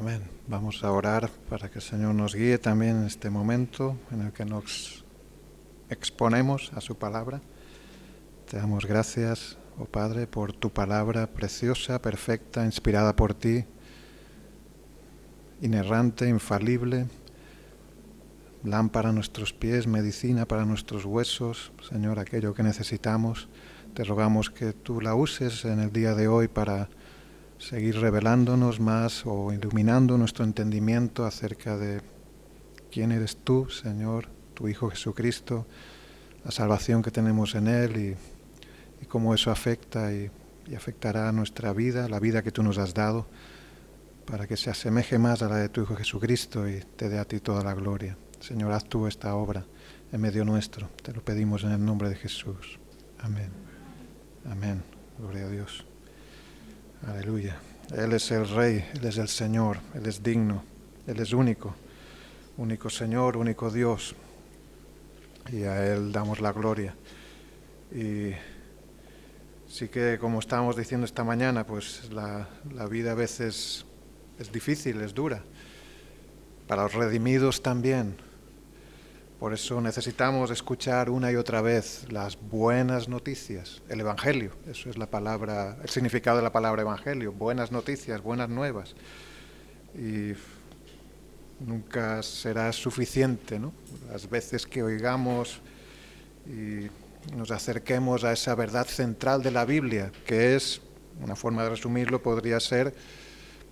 Amén. Vamos a orar para que el Señor nos guíe también en este momento en el que nos exponemos a su palabra. Te damos gracias, oh Padre, por tu palabra preciosa, perfecta, inspirada por ti, inerrante, infalible, lámpara a nuestros pies, medicina para nuestros huesos. Señor, aquello que necesitamos, te rogamos que tú la uses en el día de hoy para seguir revelándonos más o iluminando nuestro entendimiento acerca de quién eres tú, Señor, tu Hijo Jesucristo, la salvación que tenemos en Él y cómo eso afecta y afectará a nuestra vida, la vida que tú nos has dado, para que se asemeje más a la de tu Hijo Jesucristo y te dé a ti toda la gloria. Señor, haz tú esta obra en medio nuestro. Te lo pedimos en el nombre de Jesús. Amén. Amén. Gloria a Dios. Aleluya. Él es el Rey, Él es el Señor, Él es digno, Él es único. Único Señor, único Dios. Y a Él damos la gloria. Y sí que, como estábamos diciendo esta mañana, pues la vida a veces es difícil, es dura. Para los redimidos también. Por eso necesitamos escuchar una y otra vez las buenas noticias, el Evangelio. Eso es la palabra, el significado de la palabra Evangelio. Buenas noticias, buenas nuevas. Y nunca será suficiente, ¿no? Las veces que oigamos y nos acerquemos a esa verdad central de la Biblia, que es, una forma de resumirlo podría ser,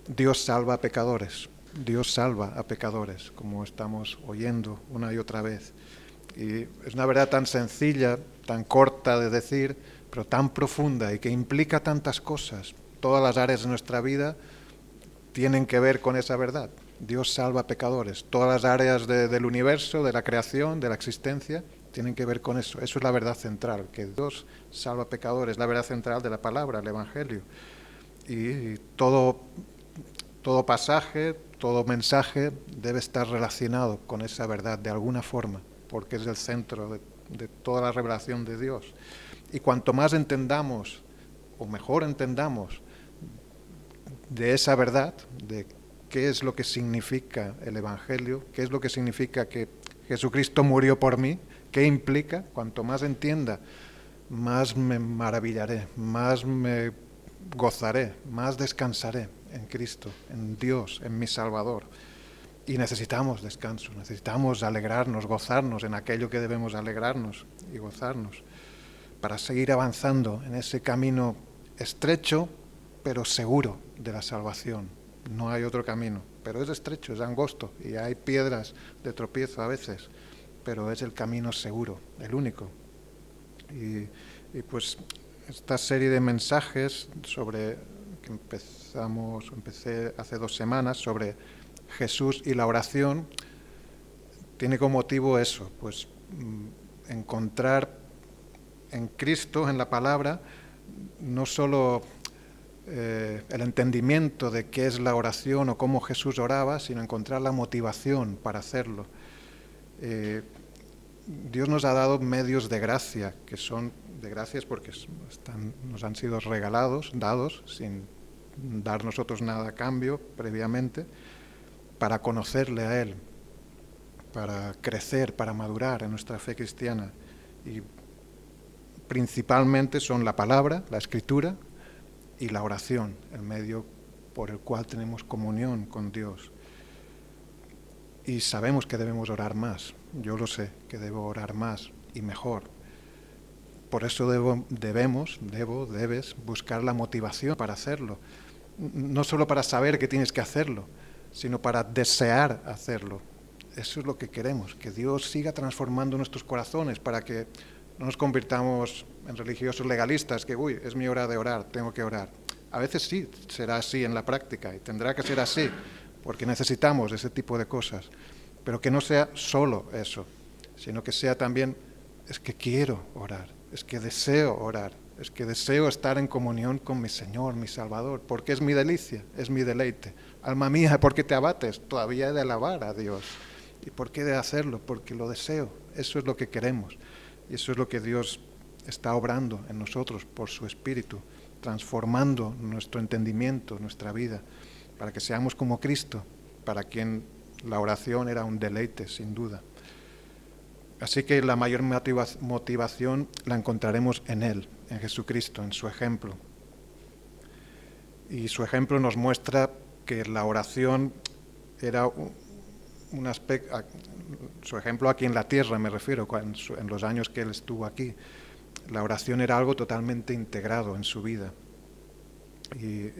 Dios salva a pecadores. Dios salva a pecadores, como estamos oyendo una y otra vez. Y es una verdad tan sencilla, tan corta de decir, pero tan profunda y que implica tantas cosas. Todas las áreas de nuestra vida tienen que ver con esa verdad. Dios salva a pecadores. Todas las áreas del universo, de la creación, de la existencia, tienen que ver con eso. Eso es la verdad central, que Dios salva a pecadores, la verdad central de la palabra, el Evangelio. Y todo pasaje, todo mensaje debe estar relacionado con esa verdad de alguna forma, porque es el centro de toda la revelación de Dios. Y cuanto más entendamos, o mejor entendamos, de esa verdad, de qué es lo que significa el Evangelio, qué es lo que significa que Jesucristo murió por mí, qué implica, cuanto más entienda, más me maravillaré, más me gozaré, más descansaré en Cristo, en Dios, en mi Salvador. Y necesitamos descanso, necesitamos alegrarnos, gozarnos en aquello que debemos alegrarnos y gozarnos, para seguir avanzando en ese camino estrecho, pero seguro de la salvación. No hay otro camino, pero es estrecho, es angosto y hay piedras de tropiezo a veces, pero es el camino seguro, el único. Y pues esta serie de mensajes sobre que empecé hace 2 semanas sobre Jesús y la oración, tiene como motivo eso, pues encontrar en Cristo, en la palabra, no solo el entendimiento de qué es la oración o cómo Jesús oraba, sino encontrar la motivación para hacerlo. Dios nos ha dado medios de gracia, que son de gracias porque nos han sido regalados, dados, sin dar nosotros nada a cambio previamente, para conocerle a Él, para crecer, para madurar en nuestra fe cristiana. Y principalmente son la palabra, la escritura y la oración, el medio por el cual tenemos comunión con Dios. Y sabemos que debemos orar más. Yo lo sé, que debo orar más y mejor. Por eso debes buscar la motivación para hacerlo. No solo para saber que tienes que hacerlo, sino para desear hacerlo. Eso es lo que queremos, que Dios siga transformando nuestros corazones para que no nos convirtamos en religiosos legalistas, que es mi hora de orar, tengo que orar. A veces sí, será así en la práctica y tendrá que ser así, porque necesitamos ese tipo de cosas. Pero que no sea solo eso, sino que sea también, es que quiero orar, es que deseo orar, es que deseo estar en comunión con mi Señor, mi Salvador, porque es mi delicia, es mi deleite. Alma mía, ¿por qué te abates? Todavía he de alabar a Dios. ¿Y por qué he de hacerlo? Porque lo deseo, eso es lo que queremos. Y eso es lo que Dios está obrando en nosotros por su Espíritu, transformando nuestro entendimiento, nuestra vida. para que seamos como Cristo, para quien la oración era un deleite, sin duda. Así que la mayor motivación la encontraremos en Él, en Jesucristo, en su ejemplo. Y su ejemplo nos muestra que la oración era un aspecto, su ejemplo aquí en la tierra me refiero, en los años que Él estuvo aquí. La oración era algo totalmente integrado en su vida. Y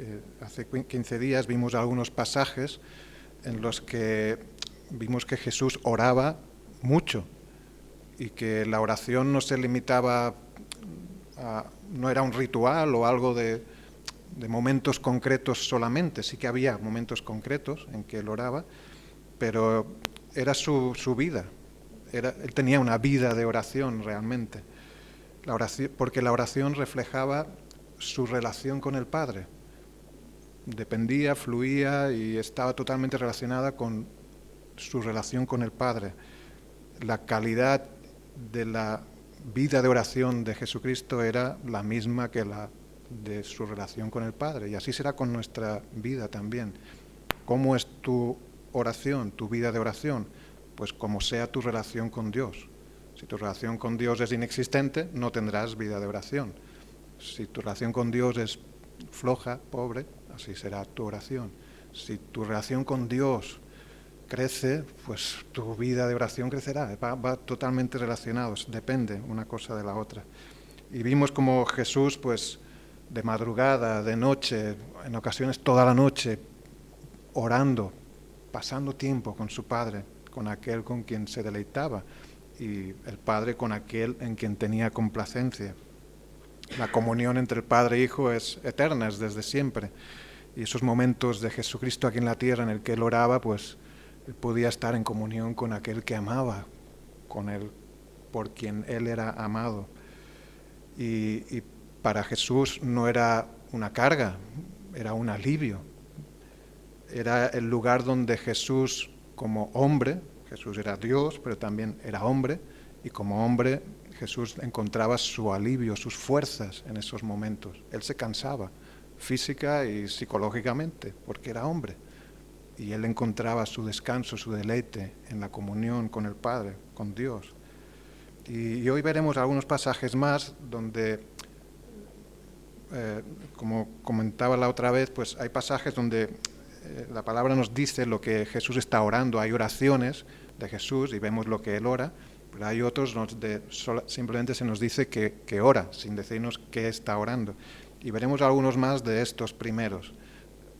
hace 15 días vimos algunos pasajes en los que vimos que Jesús oraba mucho y que la oración no se limitaba no era un ritual o algo de momentos concretos solamente. Sí que había momentos concretos en que Él oraba, pero era su vida. Él tenía una vida de oración realmente. Porque la oración reflejaba su relación con el Padre. Dependía, fluía y estaba totalmente relacionada con su relación con el Padre. La calidad de la vida de oración de Jesucristo era la misma que la de su relación con el Padre, y así será con nuestra vida también. ¿Cómo es tu oración, tu vida de oración? Pues como sea tu relación con Dios. Si tu relación con Dios es inexistente, no tendrás vida de oración. Si tu relación con Dios es floja, pobre, así será tu oración. Si tu relación con Dios crece, pues tu vida de oración crecerá. Va totalmente relacionados, depende una cosa de la otra. Y vimos como Jesús, pues, de madrugada, de noche, en ocasiones toda la noche, orando, pasando tiempo con su Padre, con aquel con quien se deleitaba, y el Padre con aquel en quien tenía complacencia. La comunión entre el Padre e Hijo es eterna, es desde siempre. Y esos momentos de Jesucristo aquí en la tierra en el que Él oraba, pues Él podía estar en comunión con aquel que amaba, con Él, por quien Él era amado. Y para Jesús no era una carga, era un alivio. Era el lugar donde Jesús, como hombre, Jesús era Dios, pero también era hombre, y como hombre Jesús encontraba su alivio, sus fuerzas en esos momentos. Él se cansaba física y psicológicamente, porque era hombre. Y Él encontraba su descanso, su deleite en la comunión con el Padre, con Dios. Y hoy veremos algunos pasajes más donde, como comentaba la otra vez, pues hay pasajes donde la palabra nos dice lo que Jesús está orando. Hay oraciones de Jesús y vemos lo que Él ora, pero hay otros donde simplemente se nos dice que ora, sin decirnos qué está orando. Y veremos algunos más de estos primeros,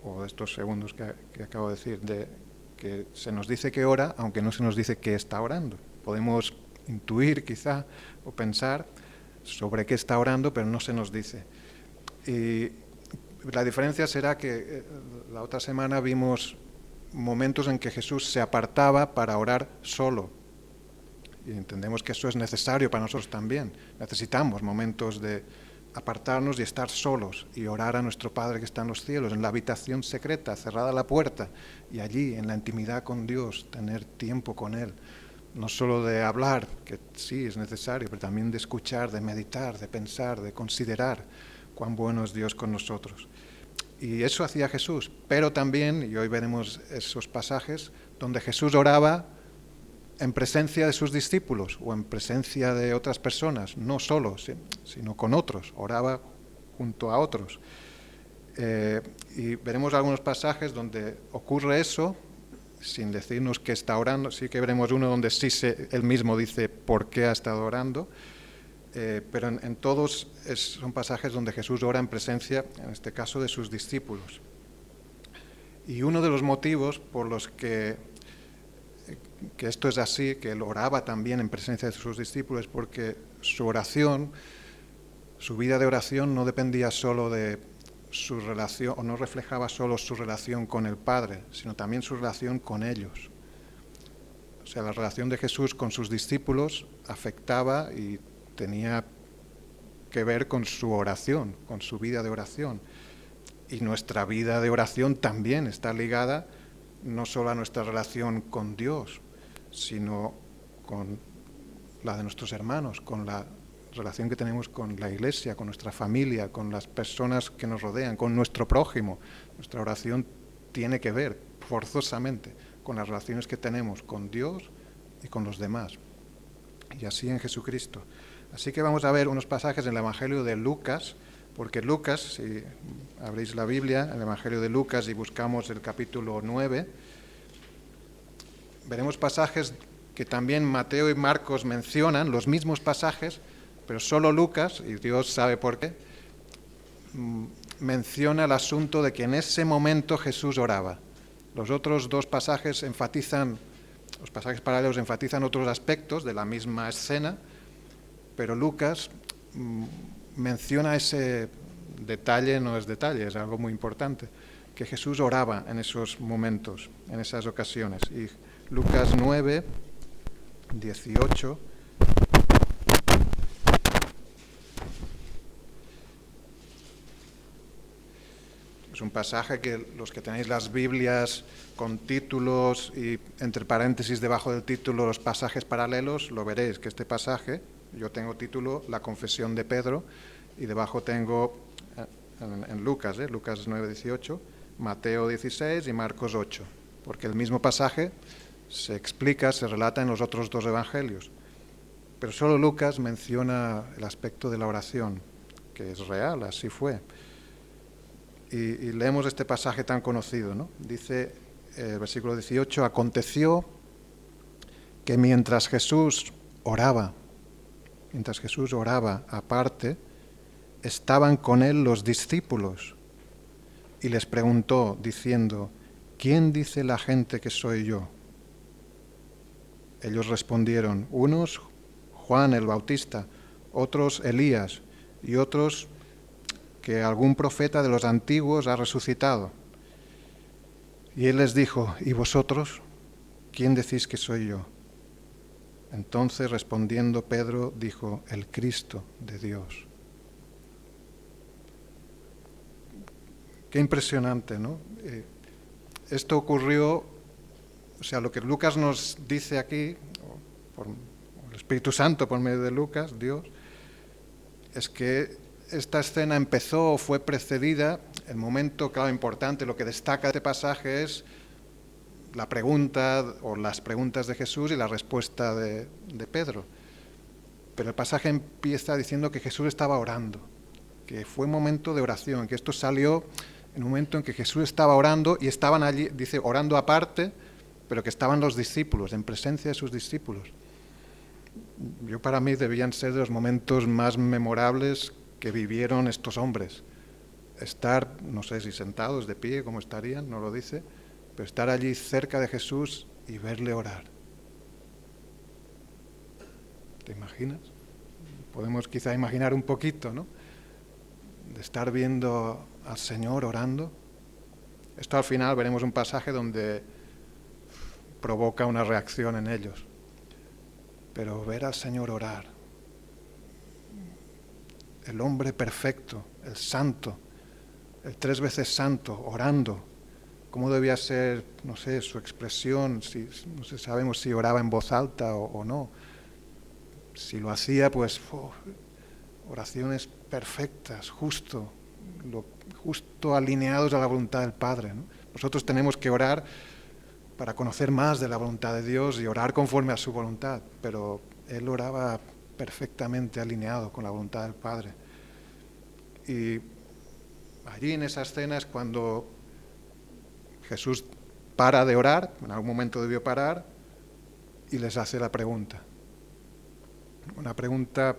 o de estos segundos que acabo de decir, que se nos dice que ora, aunque no se nos dice qué está orando. Podemos intuir quizá o pensar sobre qué está orando, pero no se nos dice. Y la diferencia será que la otra semana vimos momentos en que Jesús se apartaba para orar solo. Y entendemos que eso es necesario para nosotros también. Necesitamos momentos de apartarnos y estar solos y orar a nuestro Padre que está en los cielos, en la habitación secreta, cerrada la puerta, y allí, en la intimidad con Dios, tener tiempo con Él. No solo de hablar, que sí es necesario, pero también de escuchar, de meditar, de pensar, de considerar cuán bueno es Dios con nosotros. Y eso hacía Jesús, pero también, y hoy veremos esos pasajes, donde Jesús oraba en presencia de sus discípulos o en presencia de otras personas, no solo, sino con otros, oraba junto a otros. Y veremos algunos pasajes donde ocurre eso, sin decirnos que está orando. Sí que veremos uno donde sí él mismo dice por qué ha estado orando, pero en todos son pasajes donde Jesús ora en presencia, en este caso, de sus discípulos. Y uno de los motivos por los que esto es así, que él oraba también en presencia de sus discípulos, porque su oración, su vida de oración no dependía solo de su relación, o no reflejaba solo su relación con el Padre, sino también su relación con ellos. O sea, la relación de Jesús con sus discípulos afectaba y tenía que ver con su oración, con su vida de oración. Y nuestra vida de oración también está ligada no solo a nuestra relación con Dios, sino con la de nuestros hermanos, con la relación que tenemos con la Iglesia, con nuestra familia, con las personas que nos rodean, con nuestro prójimo. Nuestra oración tiene que ver forzosamente con las relaciones que tenemos con Dios y con los demás. Y así en Jesucristo. Así que vamos a ver unos pasajes en el Evangelio de Lucas, porque Lucas, si abrís la Biblia, el Evangelio de Lucas, y buscamos el capítulo 9, veremos pasajes que también Mateo y Marcos mencionan, los mismos pasajes, pero solo Lucas, y Dios sabe por qué, menciona el asunto de que en ese momento Jesús oraba. Los otros dos pasajes los pasajes paralelos enfatizan otros aspectos de la misma escena, pero Lucas menciona ese detalle, no es detalle, es algo muy importante, que Jesús oraba en esos momentos, en esas ocasiones. Y Lucas 9, 18... Es un pasaje que los que tenéis las Biblias con títulos y entre paréntesis debajo del título los pasajes paralelos, lo veréis, que este pasaje, yo tengo título La confesión de Pedro, y debajo tengo en Lucas, Lucas 9, 18, Mateo 16 y Marcos 8, porque el mismo pasaje se explica, se relata en los otros dos evangelios. Pero solo Lucas menciona el aspecto de la oración, que es real, así fue. Y leemos este pasaje tan conocido, ¿no? Dice el versículo 18, aconteció que mientras Jesús oraba aparte, estaban con él los discípulos y les preguntó diciendo, ¿quién dice la gente que soy yo? Ellos respondieron, unos Juan el Bautista, otros Elías y otros que algún profeta de los antiguos ha resucitado. Y él les dijo, ¿y vosotros? ¿Quién decís que soy yo? Entonces respondiendo Pedro dijo, el Cristo de Dios. Qué impresionante, ¿no? Esto ocurrió, o sea, lo que Lucas nos dice aquí, por el Espíritu Santo por medio de Lucas, Dios, es que esta escena empezó o fue precedida, el momento, claro, importante, lo que destaca este pasaje es la pregunta o las preguntas de Jesús y la respuesta de Pedro. Pero el pasaje empieza diciendo que Jesús estaba orando, que fue un momento de oración, que esto salió en un momento en que Jesús estaba orando y estaban allí, dice, orando aparte, pero que estaban los discípulos, en presencia de sus discípulos. Para mí debían ser de los momentos más memorables que vivieron estos hombres. Estar, no sé si sentados, de pie, cómo estarían, no lo dice, pero estar allí cerca de Jesús y verle orar. ¿Te imaginas? Podemos quizá imaginar un poquito, ¿no? De estar viendo al Señor orando. Esto al final veremos un pasaje donde provoca una reacción en ellos. Pero ver al Señor orar, el hombre perfecto, el santo, el 3 veces santo, orando, cómo debía ser, no sé, su expresión, no sé, sabemos si oraba en voz alta o no. Si lo hacía, pues oraciones perfectas, justo alineados a la voluntad del Padre, ¿no? Nosotros tenemos que orar para conocer más de la voluntad de Dios y orar conforme a su voluntad, pero él oraba perfectamente alineado con la voluntad del Padre. Y allí en esa escena es cuando Jesús para de orar, en algún momento debió parar, y les hace la pregunta. Una pregunta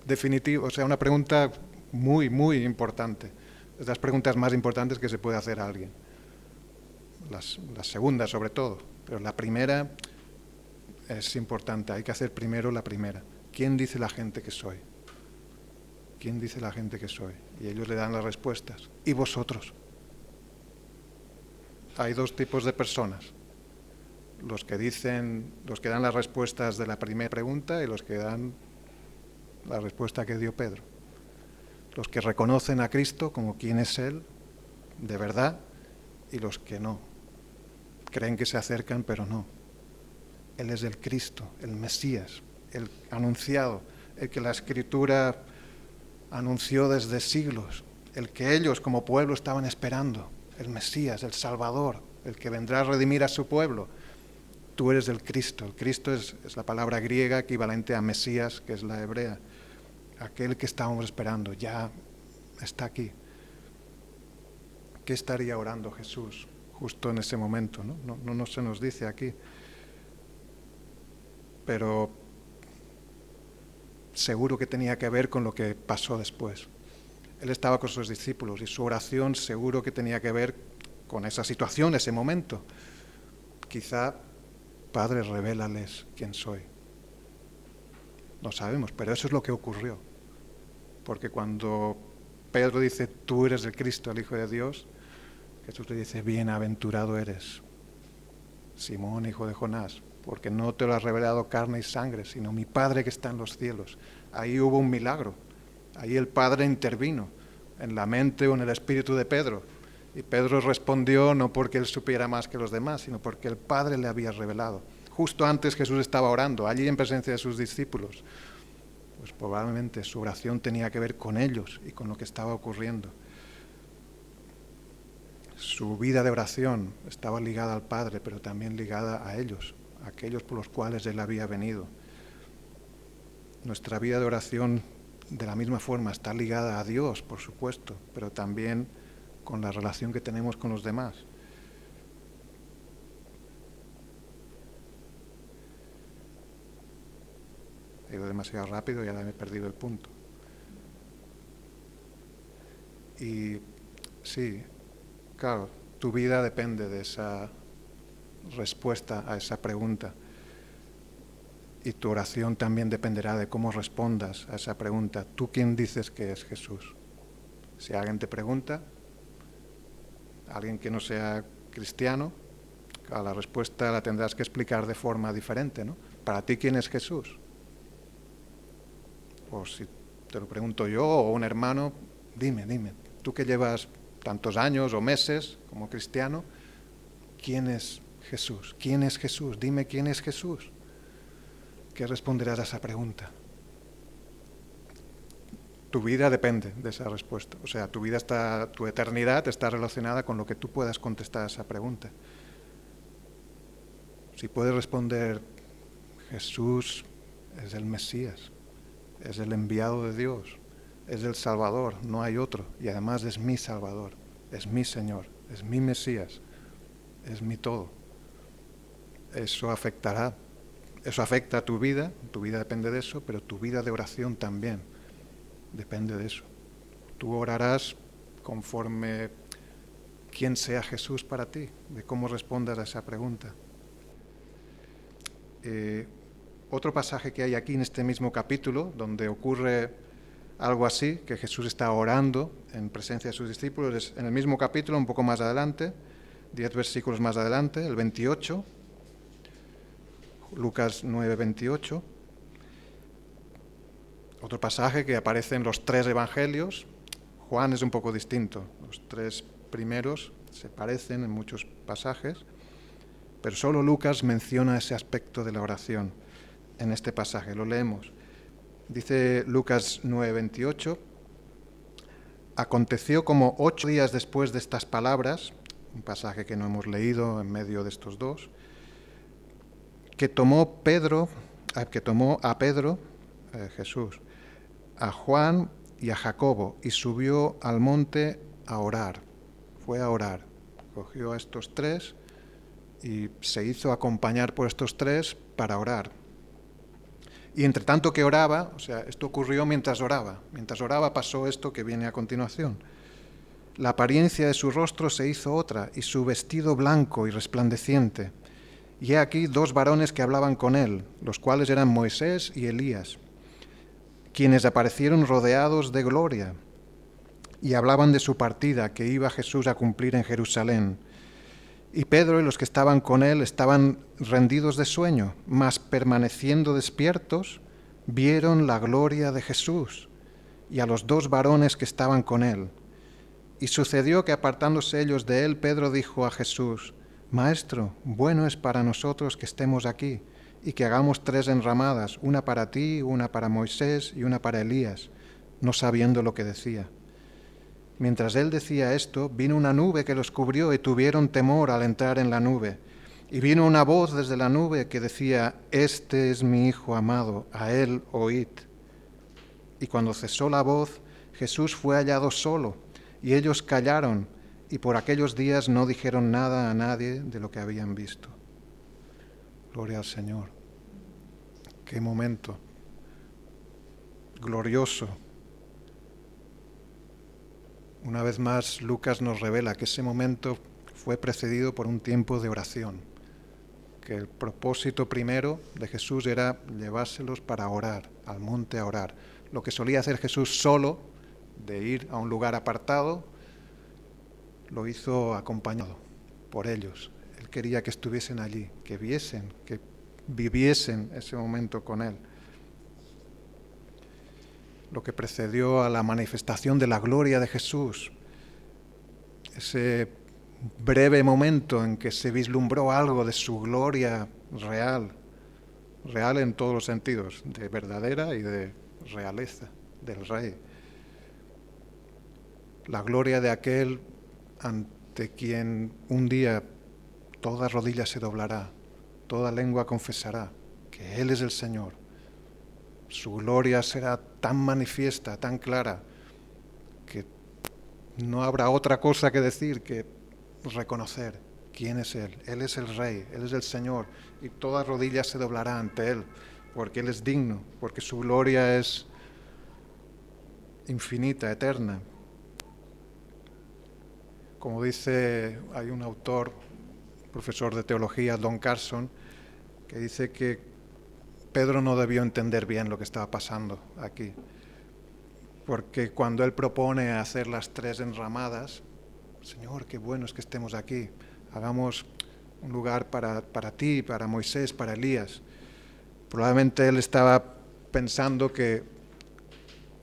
definitiva, o sea, una pregunta muy, muy importante. Es de las preguntas más importantes que se puede hacer a alguien. Las segundas sobre todo, pero la primera es importante, hay que hacer primero la primera. ¿Quién dice la gente que soy? ¿Quién dice la gente que soy? Y ellos le dan las respuestas. ¿Y vosotros? Hay dos tipos de personas. Los que dan las respuestas de la primera pregunta y los que dan la respuesta que dio Pedro. Los que reconocen a Cristo como quien es Él, de verdad, y los que no. Creen que se acercan, pero no. Él es el Cristo, el Mesías, el anunciado, el que la Escritura anunció desde siglos, el que ellos como pueblo estaban esperando, el Mesías, el Salvador, el que vendrá a redimir a su pueblo. Tú eres el Cristo. El Cristo es la palabra griega equivalente a Mesías, que es la hebrea. Aquel que estábamos esperando ya está aquí. ¿Qué estaría orando Jesús justo en ese momento? No se nos dice aquí. Pero seguro que tenía que ver con lo que pasó después. Él estaba con sus discípulos y su oración seguro que tenía que ver con esa situación, ese momento. Quizá, Padre, revélales quién soy. No sabemos, pero eso es lo que ocurrió. Porque cuando Pedro dice, tú eres el Cristo, el Hijo de Dios, Jesús le dice, bienaventurado eres, Simón, hijo de Jonás, porque no te lo ha revelado carne y sangre, sino mi Padre que está en los cielos. Ahí hubo un milagro. Ahí el Padre intervino en la mente o en el espíritu de Pedro. Y Pedro respondió no porque él supiera más que los demás, sino porque el Padre le había revelado. Justo antes Jesús estaba orando, allí en presencia de sus discípulos. Pues probablemente su oración tenía que ver con ellos y con lo que estaba ocurriendo. Su vida de oración estaba ligada al Padre, pero también ligada a ellos, a aquellos por los cuales Él había venido. Nuestra vida de oración, de la misma forma, está ligada a Dios, por supuesto, pero también con la relación que tenemos con los demás. He ido demasiado rápido y ahora me he perdido el punto. Y sí, claro, tu vida depende de esa respuesta a esa pregunta. Y tu oración también dependerá de cómo respondas a esa pregunta. ¿Tú quién dices que es Jesús? Si alguien te pregunta, alguien que no sea cristiano, a la respuesta la tendrás que explicar de forma diferente, ¿no? ¿Para ti quién es Jesús? O si te lo pregunto yo o un hermano, dime, tú que llevas tantos años o meses como cristiano, ¿quién es Jesús? ¿Quién es Jesús? Dime quién es Jesús. ¿Qué responderás a esa pregunta? Tu vida depende de esa respuesta. O sea, tu eternidad está relacionada con lo que tú puedas contestar a esa pregunta. Si puedes responder, Jesús es el Mesías, es el enviado de Dios, es el Salvador, no hay otro, y además es mi Salvador, es mi Señor, es mi Mesías, es mi todo. Eso afecta a tu vida depende de eso, pero tu vida de oración también depende de eso. Tú orarás conforme quién sea Jesús para ti, de cómo respondas a esa pregunta. Otro pasaje que hay aquí en este mismo capítulo, donde ocurre algo así, que Jesús está orando en presencia de sus discípulos, es en el mismo capítulo, un poco más adelante, 10 versículos más adelante, el 28, Lucas 9, 28. Otro pasaje que aparece en los 3 evangelios. Juan es un poco distinto. Los 3 primeros se parecen en muchos pasajes, pero solo Lucas menciona ese aspecto de la oración en este pasaje. Lo leemos. Dice Lucas 9, 28. Aconteció como 8 días después de estas palabras, un pasaje que no hemos leído en medio de estos dos, que tomó a Pedro, Jesús, a Juan y a Jacobo, y subió al monte a orar. Fue a orar. Cogió a estos 3 y se hizo acompañar por estos 3 para orar. Y entre tanto que oraba, o sea, esto ocurrió mientras oraba pasó esto que viene a continuación. La apariencia de su rostro se hizo otra, y su vestido blanco y resplandeciente. Y he aquí 2 varones que hablaban con él, los cuales eran Moisés y Elías, quienes aparecieron rodeados de gloria, y hablaban de su partida que iba Jesús a cumplir en Jerusalén. Y Pedro y los que estaban con él estaban rendidos de sueño, mas permaneciendo despiertos, vieron la gloria de Jesús y a los 2 varones que estaban con él. Y sucedió que apartándose ellos de él, Pedro dijo a Jesús: Maestro, bueno es para nosotros que estemos aquí y que hagamos 3 enramadas, una para ti, una para Moisés y una para Elías, no sabiendo lo que decía. Mientras él decía esto, vino una nube que los cubrió y tuvieron temor al entrar en la nube. Y vino una voz desde la nube que decía: Este es mi Hijo amado, a él oíd. Y cuando cesó la voz, Jesús fue hallado solo, y ellos callaron, y por aquellos días no dijeron nada a nadie de lo que habían visto. Gloria al Señor. Qué momento glorioso. Una vez más, Lucas nos revela que ese momento fue precedido por un tiempo de oración, que el propósito primero de Jesús era llevárselos para orar, al monte a orar. Lo que solía hacer Jesús solo, de ir a un lugar apartado, lo hizo acompañado por ellos. Él quería que estuviesen allí, que viesen, que viviesen ese momento con Él. Lo que precedió a la manifestación de la gloria de Jesús, ese breve momento en que se vislumbró algo de su gloria real, real en todos los sentidos, de verdadera y de realeza del Rey. La gloria de aquel ante quien un día toda rodilla se doblará, toda lengua confesará que Él es el Señor. Su gloria será tan manifiesta, tan clara, que no habrá otra cosa que decir que reconocer quién es Él. Él es el Rey, Él es el Señor, y toda rodilla se doblará ante Él, porque Él es digno, porque su gloria es infinita, eterna. Como dice, hay un autor, profesor de teología, Don Carson, que dice que Pedro no debió entender bien lo que estaba pasando aquí, porque cuando él propone hacer las 3 enramadas, Señor, qué bueno es que estemos aquí, hagamos un lugar para ti, para Moisés, para Elías. Probablemente él estaba pensando que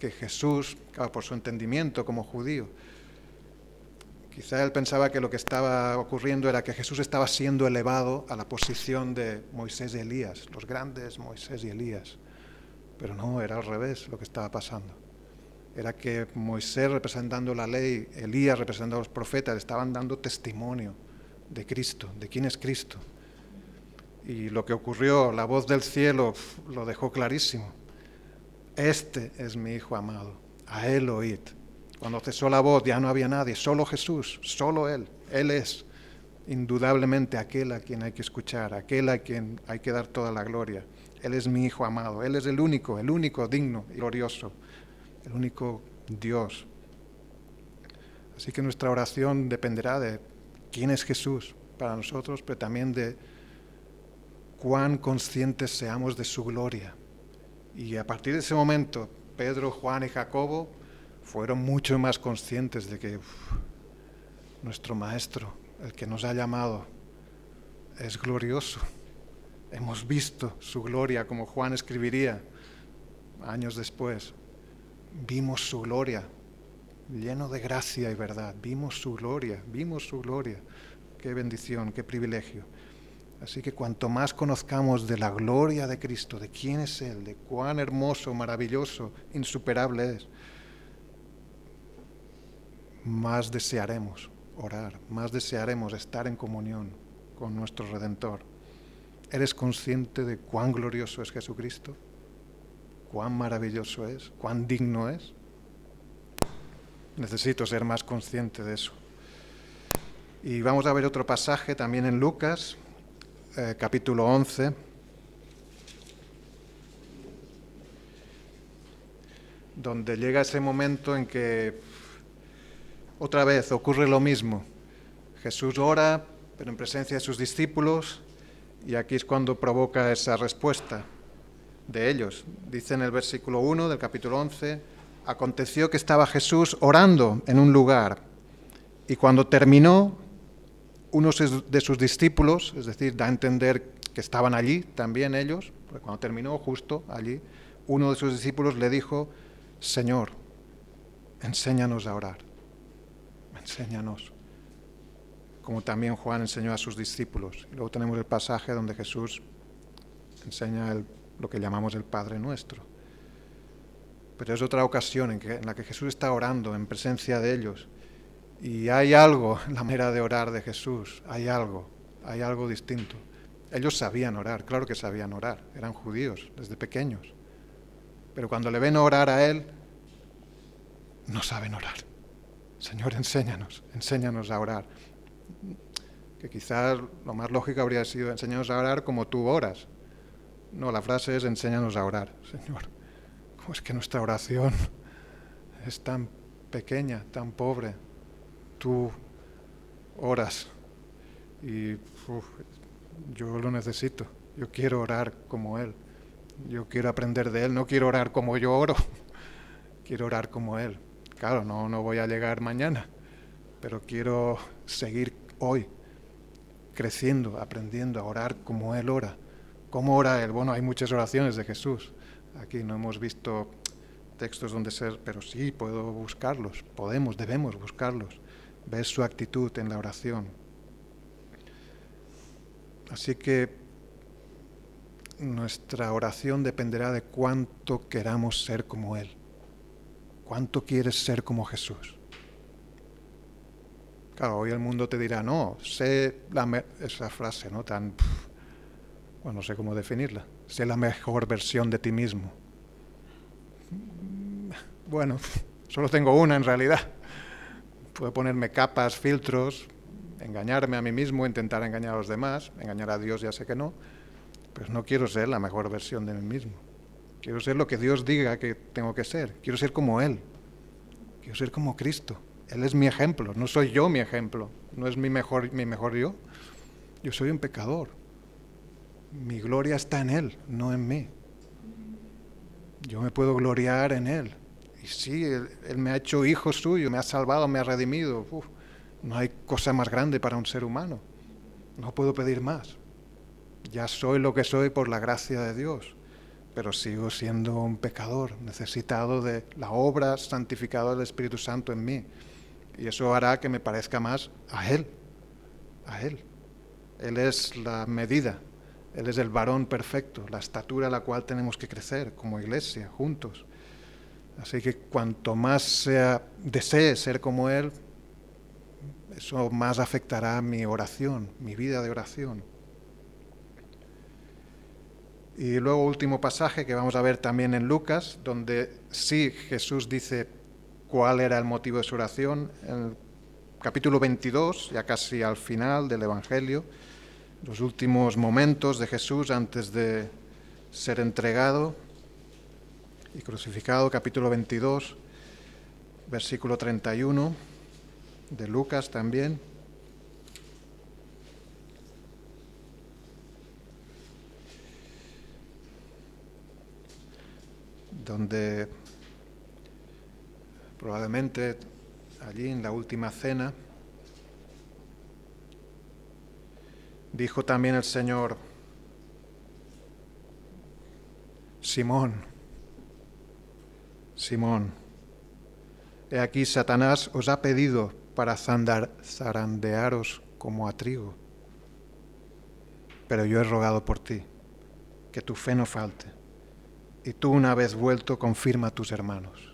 Jesús, claro, por su entendimiento como judío, quizá él pensaba que lo que estaba ocurriendo era que Jesús estaba siendo elevado a la posición de Moisés y Elías, los grandes Moisés y Elías. Pero no, era al revés lo que estaba pasando. Era que Moisés, representando la ley, Elías, representando a los profetas, estaban dando testimonio de Cristo, de quién es Cristo. Y lo que ocurrió, la voz del cielo lo dejó clarísimo. Este es mi Hijo amado, a Él oíd. Cuando cesó la voz ya no había nadie, solo Jesús, solo Él. Él es indudablemente aquel a quien hay que escuchar, aquel a quien hay que dar toda la gloria. Él es mi Hijo amado, Él es el único digno y glorioso, el único Dios. Así que nuestra oración dependerá de quién es Jesús para nosotros, pero también de cuán conscientes seamos de su gloria. Y a partir de ese momento, Pedro, Juan y Jacobo fueron mucho más conscientes de que nuestro Maestro, el que nos ha llamado, es glorioso. Hemos visto su gloria, como Juan escribiría años después. Vimos su gloria, lleno de gracia y verdad. Vimos su gloria, vimos su gloria. Qué bendición, qué privilegio. Así que cuanto más conozcamos de la gloria de Cristo, de quién es Él, de cuán hermoso, maravilloso, insuperable es, más desearemos orar, más desearemos estar en comunión con nuestro Redentor. ¿Eres consciente de cuán glorioso es Jesucristo? ¿Cuán maravilloso es? ¿Cuán digno es? Necesito ser más consciente de eso. Y vamos a ver otro pasaje también en Lucas, capítulo 11, donde llega ese momento en que otra vez ocurre lo mismo. Jesús ora, pero en presencia de sus discípulos, y aquí es cuando provoca esa respuesta de ellos. Dice en el versículo 1 del capítulo 11, aconteció que estaba Jesús orando en un lugar, y cuando terminó, uno de sus discípulos, es decir, da a entender que estaban allí también ellos, porque cuando terminó justo allí, uno de sus discípulos le dijo: Señor, enséñanos a orar. Enséñanos, como también Juan enseñó a sus discípulos. Y luego tenemos el pasaje donde Jesús enseña lo que llamamos el Padre Nuestro. pero es otra ocasión en la que Jesús está orando en presencia de ellos. Y hay algo en la manera de orar de Jesús, hay algo distinto. Ellos sabían orar, claro que sabían orar, eran judíos desde pequeños. Pero cuando le ven orar a Él, no saben orar. Señor, enséñanos a orar. Que quizás lo más lógico habría sido enséñanos a orar como tú oras. No, la frase es enséñanos a orar. Señor, ¿cómo es que nuestra oración es tan pequeña, tan pobre? Tú oras y yo lo necesito. Yo quiero orar como Él. Yo quiero aprender de Él. No quiero orar como yo oro. Quiero orar como Él. Claro, no voy a llegar mañana, pero quiero seguir hoy creciendo, aprendiendo a orar como Él ora. ¿Cómo ora Él? Bueno, hay muchas oraciones de Jesús. Aquí no hemos visto textos donde ser, pero sí puedo buscarlos. Debemos buscarlos. Ver su actitud en la oración. Así que nuestra oración dependerá de cuánto queramos ser como Él. ¿Cuánto quieres ser como Jesús? Claro, hoy el mundo te dirá, no, esa frase, ¿no? No sé cómo definirla. Sé la mejor versión de ti mismo. Bueno, solo tengo una en realidad. Puedo ponerme capas, filtros, engañarme a mí mismo, intentar engañar a los demás, engañar a Dios ya sé que no, pero no quiero ser la mejor versión de mí mismo. Quiero ser lo que Dios diga que tengo que ser. Quiero ser como Él. Quiero ser como Cristo. Él es mi ejemplo, no soy yo mi ejemplo, no es mi mejor yo. Yo soy un pecador. Mi gloria está en Él, no en mí. Yo me puedo gloriar en Él. Y sí, Él me ha hecho hijo suyo, me ha salvado, me ha redimido. No hay cosa más grande para un ser humano. No puedo pedir más. Ya soy lo que soy por la gracia de Dios, pero sigo siendo un pecador, necesitado de la obra santificadora del Espíritu Santo en mí. Y eso hará que me parezca más a Él. Él es la medida, Él es el varón perfecto, la estatura a la cual tenemos que crecer como iglesia, juntos. Así que cuanto más desee ser como Él, eso más afectará mi oración, mi vida de oración. Y luego último pasaje que vamos a ver también en Lucas, donde sí Jesús dice cuál era el motivo de su oración. En el capítulo 22, ya casi al final del Evangelio, los últimos momentos de Jesús antes de ser entregado y crucificado, capítulo 22, versículo 31 de Lucas también. Donde probablemente allí en la última cena dijo también el Señor: Simón, he aquí Satanás os ha pedido para zarandearos como a trigo, pero yo he rogado por ti, que tu fe no falte, y tú una vez vuelto confirma a tus hermanos.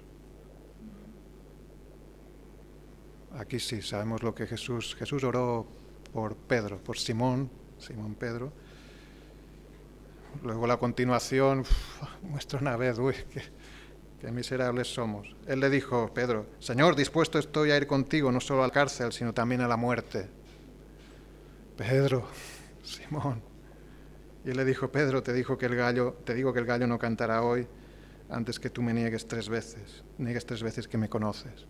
Aquí sí, sabemos lo que Jesús oró por Pedro, por Simón Pedro. Luego la continuación muestra una vez, qué miserables somos. Él le dijo, Pedro, Señor, dispuesto estoy a ir contigo, no solo a la cárcel, sino también a la muerte. Pedro, Simón. Y él le dijo, Pedro, te digo que el gallo no cantará hoy antes que tú me niegues 3 veces que me conoces.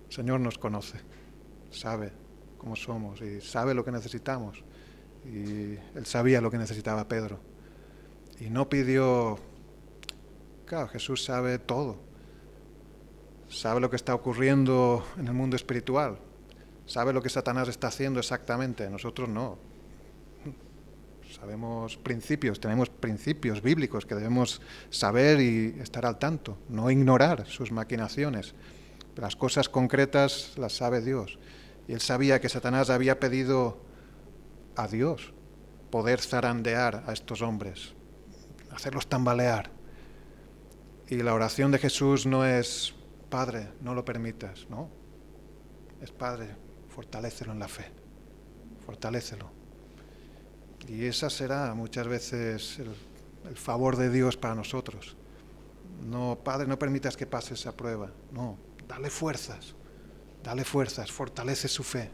El Señor nos conoce, sabe cómo somos y sabe lo que necesitamos. Y Él sabía lo que necesitaba Pedro. Y no pidió... Claro, Jesús sabe todo. Sabe lo que está ocurriendo en el mundo espiritual. Sabe lo que Satanás está haciendo exactamente. Nosotros no. Sabemos tenemos principios bíblicos que debemos saber y estar al tanto. No ignorar sus maquinaciones. Las cosas concretas las sabe Dios. Y Él sabía que Satanás había pedido a Dios poder zarandear a estos hombres, hacerlos tambalear. Y la oración de Jesús no es, Padre, no lo permitas, no. Es, Padre, fortalécelo en la fe, fortalécelo. Y esa será muchas veces el favor de Dios para nosotros. No, Padre, no permitas que pase esa prueba. No, dale fuerzas, fortalece su fe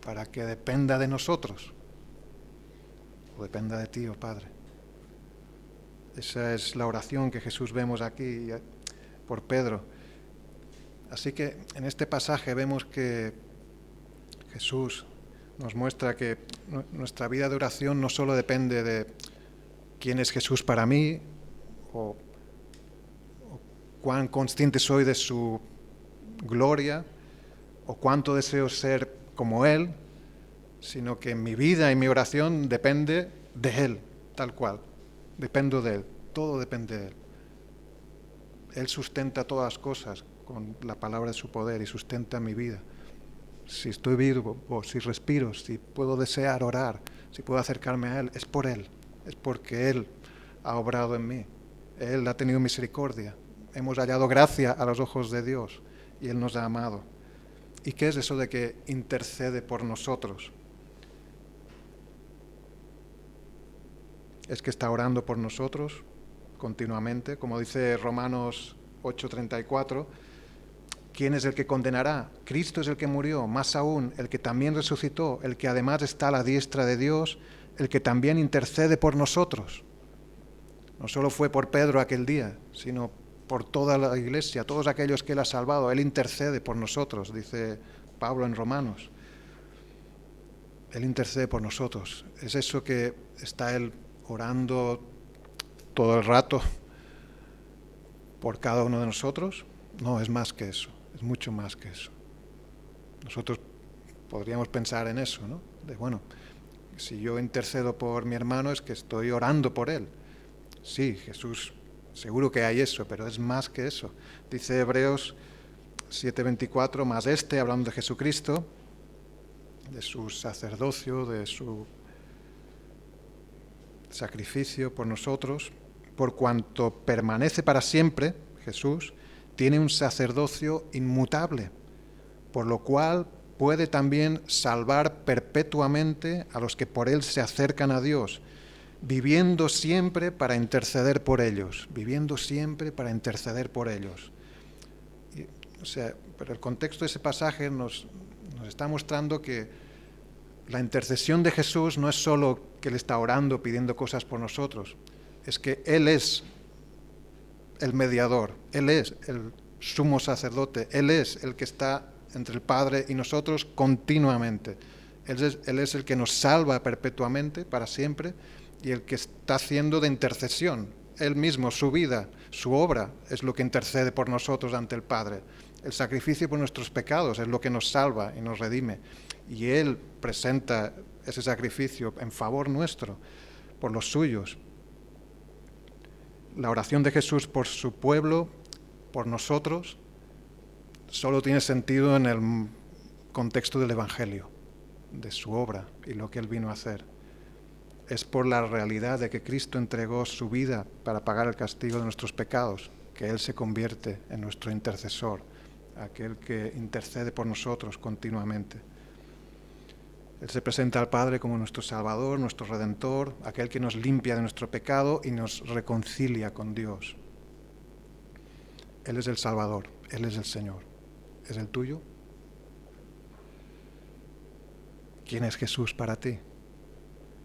para que dependa de nosotros o dependa de ti, oh Padre. Esa es la oración que Jesús vemos aquí por Pedro. Así que en este pasaje vemos que Jesús nos muestra que nuestra vida de oración no solo depende de quién es Jesús para mí o cuán consciente soy de su gloria o cuánto deseo ser como Él, sino que mi vida y mi oración depende de Él, tal cual. Dependo de Él, todo depende de Él. Él sustenta todas las cosas con la palabra de su poder y sustenta mi vida. Si estoy vivo, o si respiro, si puedo desear orar, si puedo acercarme a Él, es por Él, es porque Él ha obrado en mí. Él ha tenido misericordia. Hemos hallado gracia a los ojos de Dios y Él nos ha amado. ¿Y qué es eso de que intercede por nosotros? Es que está orando por nosotros continuamente, como dice Romanos 8:34. ¿Quién es el que condenará? Cristo es el que murió, más aún, el que también resucitó, el que además está a la diestra de Dios, el que también intercede por nosotros. No solo fue por Pedro aquel día, sino por toda la Iglesia, todos aquellos que Él ha salvado. Él intercede por nosotros, dice Pablo en Romanos. Él intercede por nosotros. ¿Es eso que está Él orando todo el rato por cada uno de nosotros? No, es más que eso, es mucho más que eso. Nosotros podríamos pensar en eso, ¿no? De, bueno, si yo intercedo por mi hermano es que estoy orando por él. Sí, Jesús, seguro que hay eso, pero es más que eso. Dice Hebreos 7:24, más hablando de Jesucristo, de su sacerdocio, de su sacrificio por nosotros, por cuanto permanece para siempre, Jesús, tiene un sacerdocio inmutable, por lo cual puede también salvar perpetuamente a los que por Él se acercan a Dios, viviendo siempre para interceder por ellos, viviendo siempre para interceder por ellos. Pero el contexto de ese pasaje nos está mostrando que la intercesión de Jesús no es solo que Él está orando, pidiendo cosas por nosotros, es que Él es el mediador, Él es el sumo sacerdote, Él es el que está entre el Padre y nosotros continuamente. Él es el que nos salva perpetuamente, para siempre, y el que está haciendo de intercesión. Él mismo, su vida, su obra, es lo que intercede por nosotros ante el Padre. El sacrificio por nuestros pecados es lo que nos salva y nos redime. Y Él presenta ese sacrificio en favor nuestro, por los suyos. La oración de Jesús por su pueblo, por nosotros, solo tiene sentido en el contexto del Evangelio, de su obra y lo que Él vino a hacer. Es por la realidad de que Cristo entregó su vida para pagar el castigo de nuestros pecados, que Él se convierte en nuestro intercesor, aquel que intercede por nosotros continuamente. Él se presenta al Padre como nuestro Salvador, nuestro Redentor, aquel que nos limpia de nuestro pecado y nos reconcilia con Dios. Él es el Salvador, Él es el Señor. ¿Es el tuyo? ¿Quién es Jesús para ti?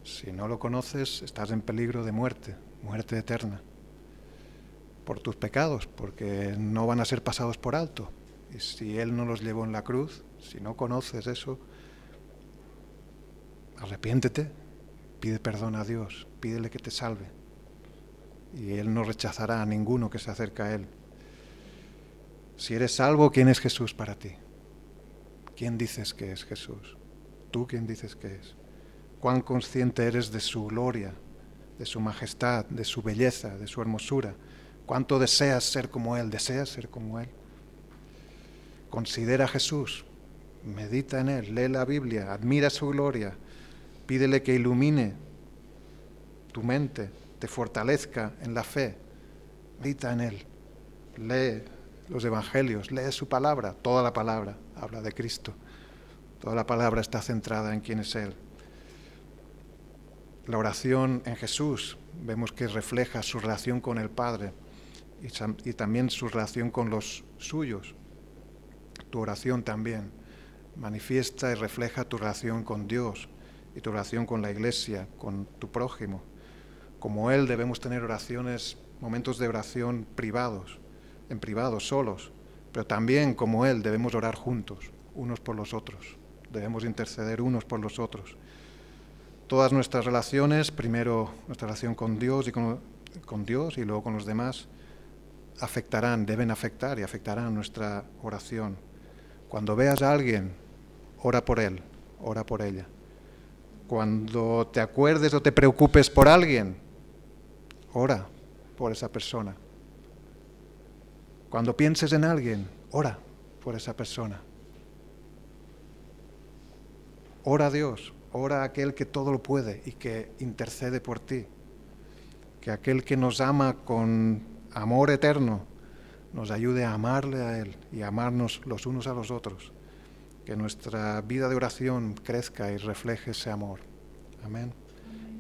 Si no lo conoces, estás en peligro de muerte, muerte eterna, por tus pecados, porque no van a ser pasados por alto. Y si Él no los llevó en la cruz, si no conoces eso, arrepiéntete, pide perdón a Dios, pídele que te salve. Y Él no rechazará a ninguno que se acerca a Él. Si eres salvo, ¿quién es Jesús para ti? ¿Quién dices que es Jesús? ¿Tú quién dices que es? ¿Cuán consciente eres de su gloria, de su majestad, de su belleza, de su hermosura? ¿Cuánto deseas ser como Él? ¿Deseas ser como Él? Considera a Jesús, medita en Él, lee la Biblia, admira su gloria, pídele que ilumine tu mente, te fortalezca en la fe medita en Él, lee los evangelios, lee su palabra, toda la palabra habla de Cristo, toda la palabra está centrada en quién es Él. La oración en Jesús vemos que refleja su relación con el Padre y también su relación con los suyos. Tu oración también manifiesta y refleja tu relación con Dios y tu relación con la Iglesia, con tu prójimo. Como Él debemos tener oraciones, momentos de oración privados, en privado, solos, pero también como Él debemos orar juntos, unos por los otros. Debemos interceder unos por los otros. Todas nuestras relaciones, primero nuestra relación con Dios y luego con los demás, deben afectar y afectarán nuestra oración. Cuando veas a alguien, ora por él, ora por ella. Cuando te acuerdes o te preocupes por alguien, ora por esa persona. Cuando pienses en alguien, ora por esa persona. Ora a Dios, ora a aquel que todo lo puede y que intercede por ti. Que aquel que nos ama con amor eterno nos ayude a amarle a Él y a amarnos los unos a los otros. Que nuestra vida de oración crezca y refleje ese amor. Amén.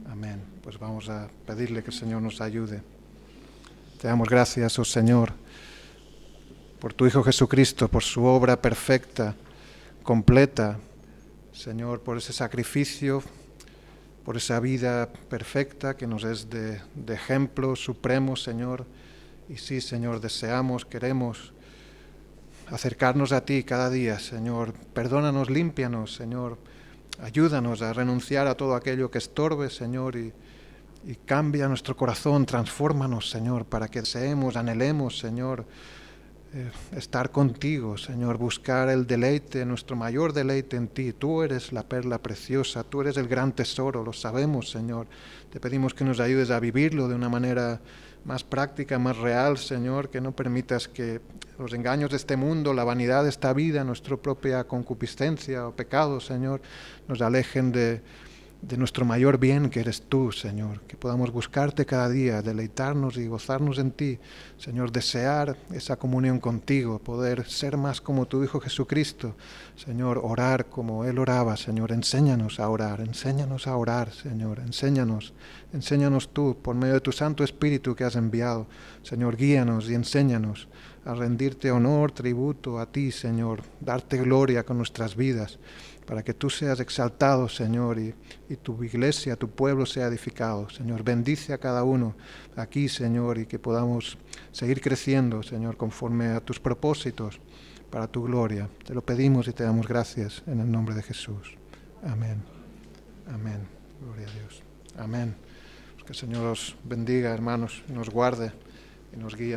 Amén. Pues vamos a pedirle que el Señor nos ayude. Te damos gracias, oh Señor, por tu Hijo Jesucristo, por su obra perfecta, completa. Señor, por ese sacrificio, por esa vida perfecta que nos es de ejemplo supremo, Señor. Y sí, Señor, queremos acercarnos a ti cada día, Señor. Perdónanos, límpianos, Señor. Ayúdanos a renunciar a todo aquello que estorbe, Señor, y cambia nuestro corazón, transfórmanos, Señor, para que deseemos, anhelemos, Señor, estar contigo, Señor, buscar el deleite, nuestro mayor deleite en ti. Tú eres la perla preciosa, tú eres el gran tesoro, lo sabemos, Señor. Te pedimos que nos ayudes a vivirlo de una manera más práctica, más real, Señor, que no permitas que los engaños de este mundo, la vanidad de esta vida, nuestra propia concupiscencia o pecado, Señor, nos alejen de nuestro mayor bien, que eres tú, Señor. Que podamos buscarte cada día, deleitarnos y gozarnos en ti, Señor, desear esa comunión contigo, poder ser más como tu Hijo Jesucristo, Señor, orar como Él oraba, Señor. Enséñanos a orar, Señor, enséñanos tú, por medio de tu Santo Espíritu que has enviado, Señor, guíanos y enséñanos a rendirte honor, tributo a ti, Señor, darte gloria con nuestras vidas, para que tú seas exaltado, Señor, y tu iglesia, tu pueblo sea edificado. Señor, bendice a cada uno aquí, Señor, y que podamos seguir creciendo, Señor, conforme a tus propósitos para tu gloria. Te lo pedimos y te damos gracias en el nombre de Jesús. Amén. Amén. Gloria a Dios. Amén. Pues que el Señor os bendiga, hermanos, y nos guarde y nos guíe.